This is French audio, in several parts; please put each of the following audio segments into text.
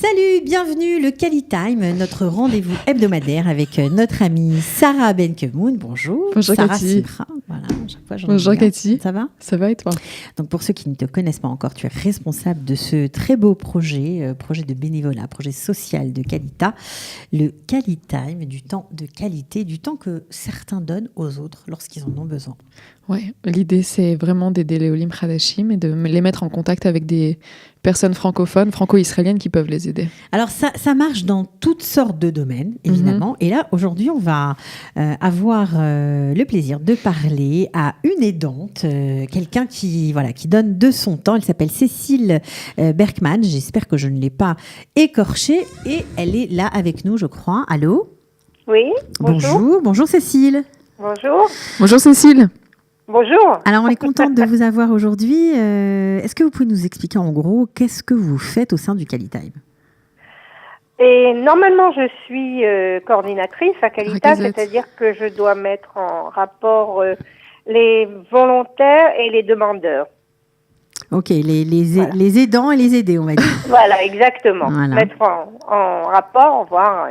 Salut, bienvenue, le Qualitime, notre rendez-vous hebdomadaire avec notre amie Sarah Benkemoun. Bonjour. Bonjour Sarah Cathy. Sipra. Voilà, à chaque fois, Bonjour Cathy. Ça va? Ça va et toi? Donc pour ceux qui ne te connaissent pas encore, tu es responsable de ce très beau projet, projet de bénévolat, projet social de Qualita, le Qualitime, du temps de qualité, du temps que certains donnent aux autres lorsqu'ils en ont besoin. Ouais, l'idée c'est vraiment d'aider les Olim Khadashim et de les mettre en contact avec des personnes francophones, franco-israéliennes qui peuvent les aider. Alors ça marche dans toutes sortes de domaines, évidemment. Et là, aujourd'hui, on va avoir le plaisir de parler à une aidante, quelqu'un qui donne de son temps. Elle s'appelle Cécile Berkman. J'espère que je ne l'ai pas écorchée. Et elle est là avec nous, je crois. Allô? Oui, bonjour. Bonjour Cécile. Bonjour. Bonjour Cécile. Bonjour. Alors, on est contente de vous avoir aujourd'hui. Est-ce que vous pouvez nous expliquer en gros qu'est-ce que vous faites au sein du Qualitime? Et normalement, je suis coordinatrice à Qualita, Requisite. c'est-à-dire que je dois mettre en rapport les volontaires et les demandeurs. Ok, Voilà. les aidants et les aidés, on va dire. Voilà, exactement. Voilà. Mettre en rapport, voir,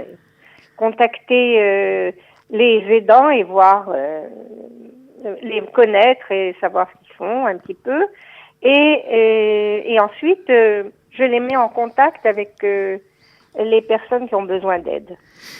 contacter les aidants et voir, les connaître et savoir ce qu'ils font un petit peu. Et ensuite, je les mets en contact avec les personnes qui ont besoin d'aide.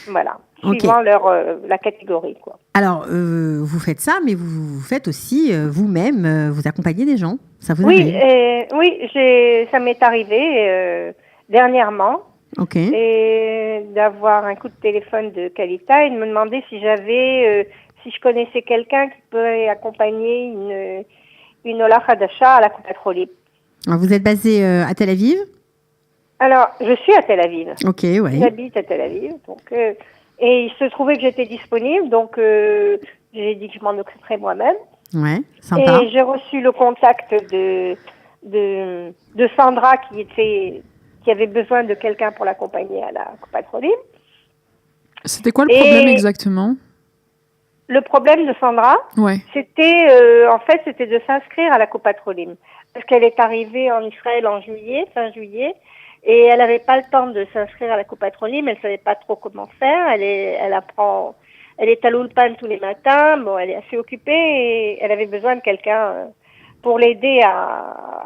Voilà, Ok. suivant la catégorie, quoi. Alors, vous faites ça, mais vous faites aussi vous-même, vous accompagnez des gens. Ça vous Oui, arrive? ça m'est arrivé dernièrement. Ok. Et d'avoir un coup de téléphone de Qualita et de me demander si si je connaissais quelqu'un qui pourrait accompagner une Ola Hadasha à la Coupe Pétrolière. Alors, vous êtes basé à Tel Aviv? Alors, je suis à Tel Aviv. Ok, ouais. J'habite à Tel Aviv. Donc, et il se trouvait que j'étais disponible, donc j'ai dit que je m'en occuperais moi-même. Ouais, sympa. Et j'ai reçu le contact de Sandra qui avait besoin de quelqu'un pour l'accompagner à la Coupe Pétrolière. C'était quoi le problème exactement? Le problème de Sandra, Ouais. c'était c'était de s'inscrire à la Coupe Pétrolière. Parce qu'elle est arrivée en Israël fin juillet, et elle n'avait pas le temps de s'inscrire à la Coupe Pétrolière, mais elle savait pas trop comment faire. Elle est à l'Ulpan tous les matins, bon, elle est assez occupée, et elle avait besoin de quelqu'un pour l'aider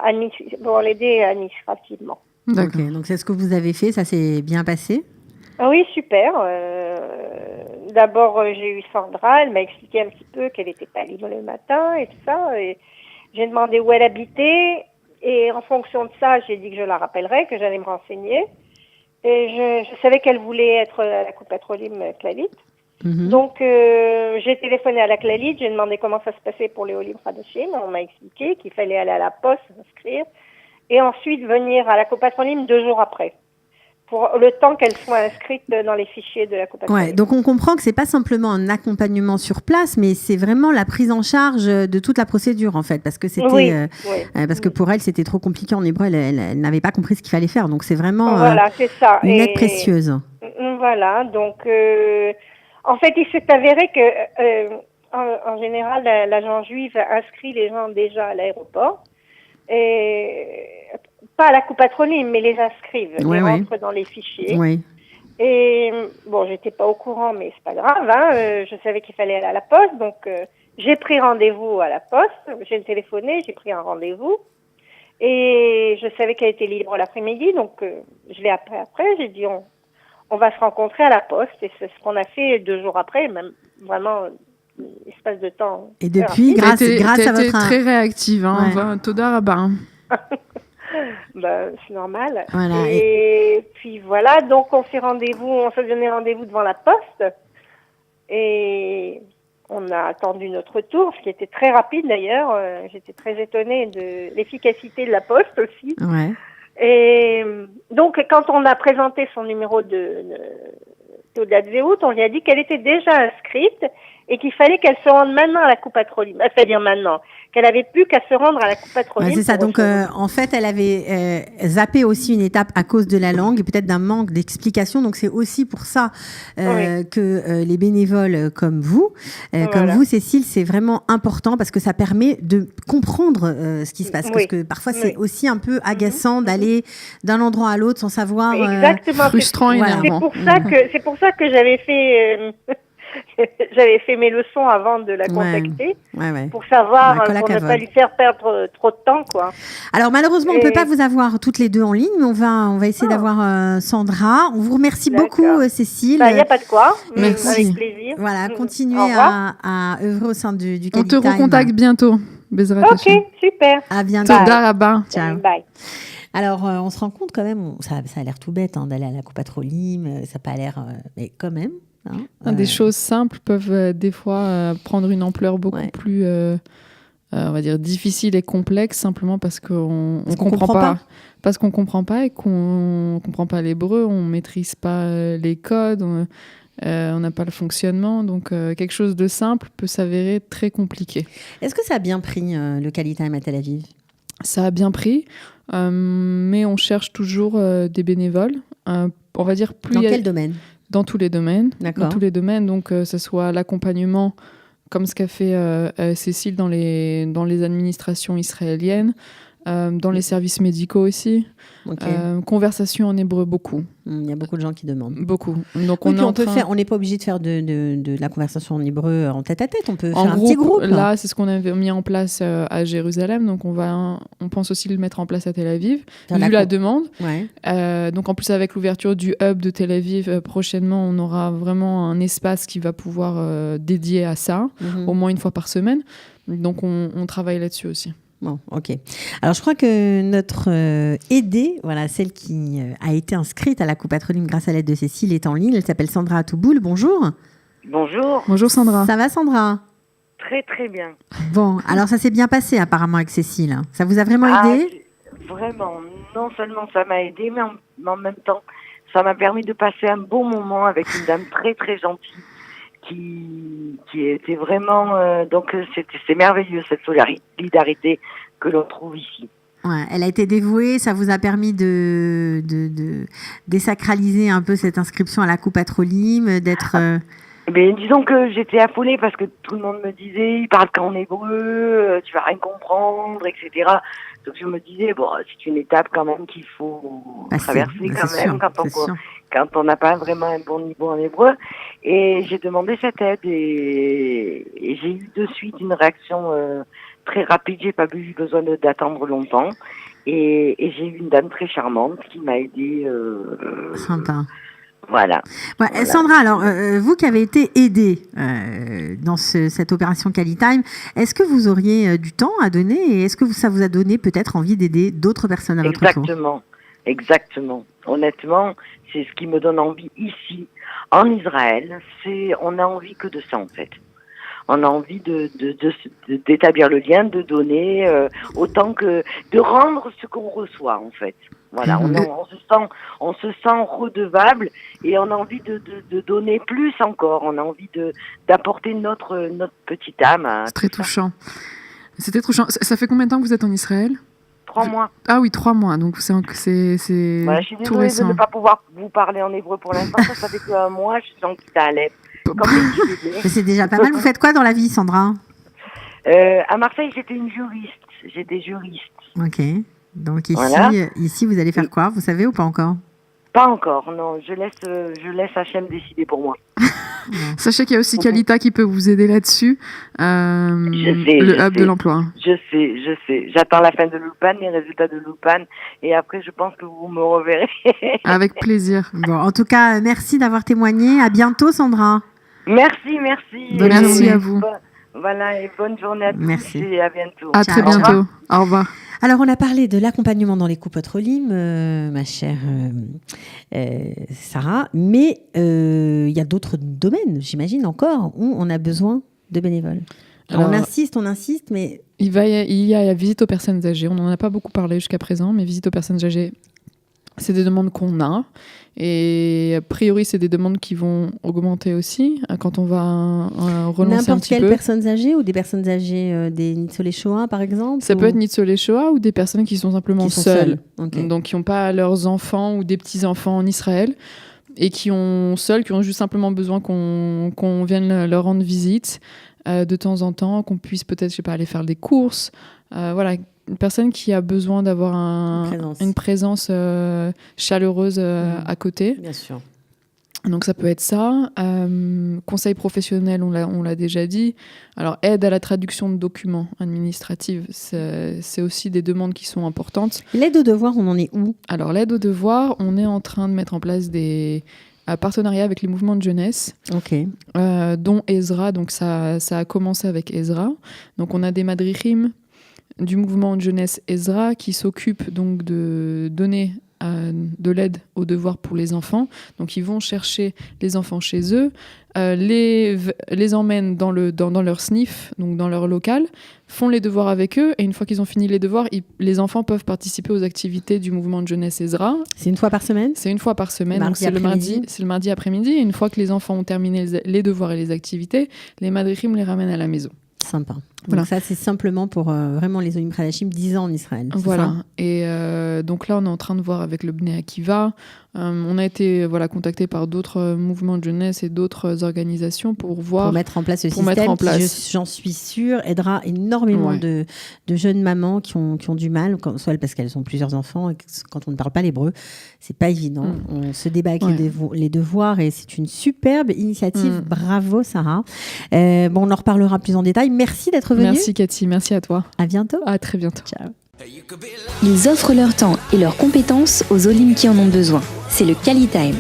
administrativement. D'accord. Ok, donc c'est ce que vous avez fait, ça s'est bien passé? Ah oui, super. D'abord, j'ai eu Sandra, elle m'a expliqué un petit peu qu'elle n'était pas libre le matin et tout ça. Et j'ai demandé où elle habitait et en fonction de ça, j'ai dit que je la rappellerais, que j'allais me renseigner. Et je savais qu'elle voulait être à la Coupe Pétrolière Clalit. Mhm. Donc, j'ai téléphoné à la Clalit, j'ai demandé comment ça se passait pour les Olim Khadashim. On m'a expliqué qu'il fallait aller à la poste, s'inscrire, et ensuite venir à la Coupe Pétrolière 2 jours après, pour le temps qu'elle soit inscrite dans les fichiers de la Coupe Pétrolière. Ouais, donc on comprend que c'est pas simplement un accompagnement sur place, mais c'est vraiment la prise en charge de toute la procédure en fait, parce que c'était, Oui. parce que pour elle c'était trop compliqué en hébreu, elle n'avait pas compris ce qu'il fallait faire, donc c'est vraiment Voilà, c'est ça. une aide précieuse. Voilà, donc en fait, il s'est avéré que en général, l'agent juif inscrit les gens déjà à l'aéroport, et pas à la Coupe Pétrolière, mais les inscrivent, Ouais, les ouais. rentrent dans les fichiers. Oui. Et bon, j'étais pas au courant, mais c'est pas grave, hein, je savais qu'il fallait aller à la poste, donc j'ai pris rendez-vous à la poste, j'ai téléphoné, j'ai pris un rendez-vous, et je savais qu'elle était libre l'après-midi, donc je l'ai appelé après, j'ai dit on va se rencontrer à la poste, et c'est ce qu'on a fait 2 jours après, même vraiment espace de temps. Et depuis, T'as grâce à été votre très réactive, hein. Ouais. Enfin, Toda Rabba. Bah, c'est normal. Voilà, Et puis voilà, donc on s'est donné rendez-vous devant la poste, et on a attendu notre tour, ce qui était très rapide d'ailleurs. J'étais très étonnée de l'efficacité de la poste aussi. Ouais. Et donc, quand on a présenté son numéro de date Zéhout, on lui a dit qu'elle était déjà inscrite et qu'il fallait qu'elle se rende maintenant à la Coupe Patrolime. C'est-à-dire maintenant, qu'elle avait plus qu'à se rendre à la Coupe Patrolime. Ouais, c'est ça. Donc, en fait, elle avait zappé aussi une étape à cause de la langue et peut-être d'un manque d'explication. Donc, c'est aussi pour ça que les bénévoles comme vous, Cécile, c'est vraiment important parce que ça permet de comprendre ce qui se passe. Parce que parfois, c'est aussi un peu agaçant d'aller d'un endroit à l'autre sans savoir. Exactement. Frustrant, énervant. C'est pour ça que j'avais fait. J'avais fait mes leçons avant de la contacter pour savoir, pour ne pas lui faire perdre trop de temps, quoi. Alors malheureusement, on ne peut pas vous avoir toutes les deux en ligne, mais on va essayer d'avoir Sandra. On vous remercie beaucoup, Cécile. Il n'y a pas de quoi. Merci. Avec plaisir. Voilà, continuez à œuvrer au sein du On te recontacte bientôt. Ok, super. À bientôt. Toda. Ciao. Bye. Alors, on se rend compte quand même, ça a l'air tout bête d'aller à la Coupe Patrolime, ça n'a pas l'air... mais quand même... Des choses simples peuvent des fois prendre une ampleur beaucoup plus, on va dire, difficile et complexe, simplement parce qu'on ne comprend pas. Parce qu'on ne comprend pas et qu'on ne comprend pas l'hébreu, on ne maîtrise pas les codes, on n'a pas le fonctionnement. Donc, quelque chose de simple peut s'avérer très compliqué. Est-ce que ça a bien pris le Kali Time à Tel Aviv ? Ça a bien pris, mais on cherche toujours des bénévoles. On va dire plus. Dans quel domaine ? Dans tous les domaines. D'accord. Dans tous les domaines, donc que ce soit l'accompagnement, comme ce qu'a fait Cécile dans les administrations israéliennes, dans les services médicaux aussi. Conversation en hébreu, beaucoup. Il y a beaucoup de gens qui demandent. Beaucoup. Donc on n'est pas obligé de faire de la conversation en hébreu en tête-à-tête. On peut faire un petit groupe. Là, c'est ce qu'on avait mis en place à Jérusalem. Donc, on pense aussi le mettre en place à Tel Aviv, vu la demande. Ouais. Donc, en plus, avec l'ouverture du hub de Tel Aviv, prochainement, on aura vraiment un espace qui va pouvoir dédié à ça, au moins une fois par semaine. Donc, on travaille là-dessus aussi. Bon, ok. Alors, je crois que notre aidée, celle qui a été inscrite à la Coupe Patrolime grâce à l'aide de Cécile, est en ligne. Elle s'appelle Sandra Atouboul. Bonjour. Bonjour. Bonjour Sandra. Ça va, Sandra ? Très, très bien. Bon, alors ça s'est bien passé apparemment avec Cécile. Ça vous a vraiment aidé ? Vraiment. Non seulement ça m'a aidé, mais en même temps, ça m'a permis de passer un bon moment avec une dame très, très gentille. Qui était vraiment donc c'est merveilleux cette solidarité que l'on trouve ici. Ouais, elle a été dévouée, ça vous a permis de désacraliser un peu cette inscription à la Coupe Patrolime, d'être... Mais disons que j'étais affolée parce que tout le monde me disait, il parle qu'en hébreu, tu vas rien comprendre, etc. Donc je me disais, bon, c'est une étape quand même qu'il faut traverser quand on n'a pas vraiment un bon niveau en hébreu. Et j'ai demandé cette aide et j'ai eu de suite une réaction très rapide. J'ai pas eu besoin d'attendre longtemps. Et j'ai eu une dame très charmante qui m'a aidée. Sympa. Voilà. Sandra, alors, vous qui avez été aidée dans cette opération Kali Time, est-ce que vous auriez du temps à donner et est-ce que ça vous a donné peut-être envie d'aider d'autres personnes à votre tour ? Exactement. Honnêtement, c'est ce qui me donne envie ici, en Israël. On a envie que de ça, en fait. On a envie d'établir le lien, de donner autant que de rendre ce qu'on reçoit, en fait. Voilà, on se sent redevable et on a envie de donner plus encore. On a envie d'apporter notre petite âme. C'est très touchant. C'était touchant. Ça fait combien de temps que vous êtes en Israël ? 3 mois. Ah oui, 3 mois. Donc c'est voilà, je suis désolée de ne pas pouvoir vous parler en hébreu pour l'instant. Ça fait que 1 mois. Je suis en quitte à Alep. C'est déjà pas mal. Vous faites quoi dans la vie, Sandra ? À Marseille, j'étais juriste. J'étais juriste. Ok. Donc ici, vous allez faire quoi ? Vous savez ou pas encore ? Pas encore, non. Je laisse Hachem décider pour moi. Sachez qu'il y a aussi Kalita qui peut vous aider là-dessus. Le hub de l'emploi. Je sais. J'attends la fin de l'Ulpan, les résultats de l'Ulpan. Et après, je pense que vous me reverrez. Avec plaisir. Bon, en tout cas, merci d'avoir témoigné. À bientôt, Sandra. Merci. Merci à vous. Voilà, et bonne journée à tous et à bientôt. À très bientôt. Au revoir. Alors, on a parlé de l'accompagnement dans les coupes Patrolime, ma chère Sarah, mais il y a d'autres domaines, j'imagine encore, où on a besoin de bénévoles. Alors, on insiste, mais... Il y a la visite aux personnes âgées. On n'en a pas beaucoup parlé jusqu'à présent, mais visite aux personnes âgées, C'est des demandes qu'on a. Et a priori, c'est des demandes qui vont augmenter aussi quand on va relancer un petit peu. N'importe quelles personnes âgées ou des personnes âgées des Nitzolé Shoah, par exemple? Ça peut être Nitzolé Shoah ou des personnes qui sont simplement seules. Okay. Donc, qui n'ont pas leurs enfants ou des petits-enfants en Israël et qui ont juste simplement besoin qu'on vienne leur rendre visite de temps en temps, qu'on puisse peut-être, je sais pas, aller faire des courses. Voilà. Une personne qui a besoin d'avoir une présence chaleureuse à côté. Bien sûr. Donc ça peut être ça. Conseil professionnel, on l'a déjà dit. Alors aide à la traduction de documents administratifs, c'est aussi des demandes qui sont importantes. L'aide aux devoirs, on en est où? Alors l'aide aux devoirs, on est en train de mettre en place des partenariats avec les mouvements de jeunesse, dont Ezra. Donc ça a commencé avec Ezra. Donc on a des madrichim du mouvement de jeunesse Ezra qui s'occupe donc de donner de l'aide aux devoirs pour les enfants. Donc ils vont chercher les enfants chez eux, les emmènent dans leur SNIF, donc dans leur local, font les devoirs avec eux, et une fois qu'ils ont fini les devoirs, les enfants peuvent participer aux activités du mouvement de jeunesse Ezra. C'est une fois par semaine? C'est une fois par semaine, donc c'est le mardi après-midi. Et une fois que les enfants ont terminé les devoirs et les activités, les madrichim les ramènent à la maison. Sympa. Voilà. Donc ça, c'est simplement pour vraiment les Olim Khadashim 10 ans en Israël. Voilà. Et donc là, on est en train de voir avec le Bnei Akiva. On a été contacté par d'autres mouvements de jeunesse et d'autres organisations pour mettre en place ce système qui, j'en suis sûre, aidera énormément de jeunes mamans qui ont du mal, soit parce qu'elles ont plusieurs enfants et quand on ne parle pas l'hébreu, c'est pas évident. On se débat avec les devoirs et c'est une superbe initiative. Bravo Sarah. On en reparlera plus en détail. Merci d'être venue. Merci Cathy, merci à toi. À bientôt. À très bientôt. Ciao. Ils offrent leur temps et leurs compétences aux Olim qui en ont besoin. C'est le Kali Time.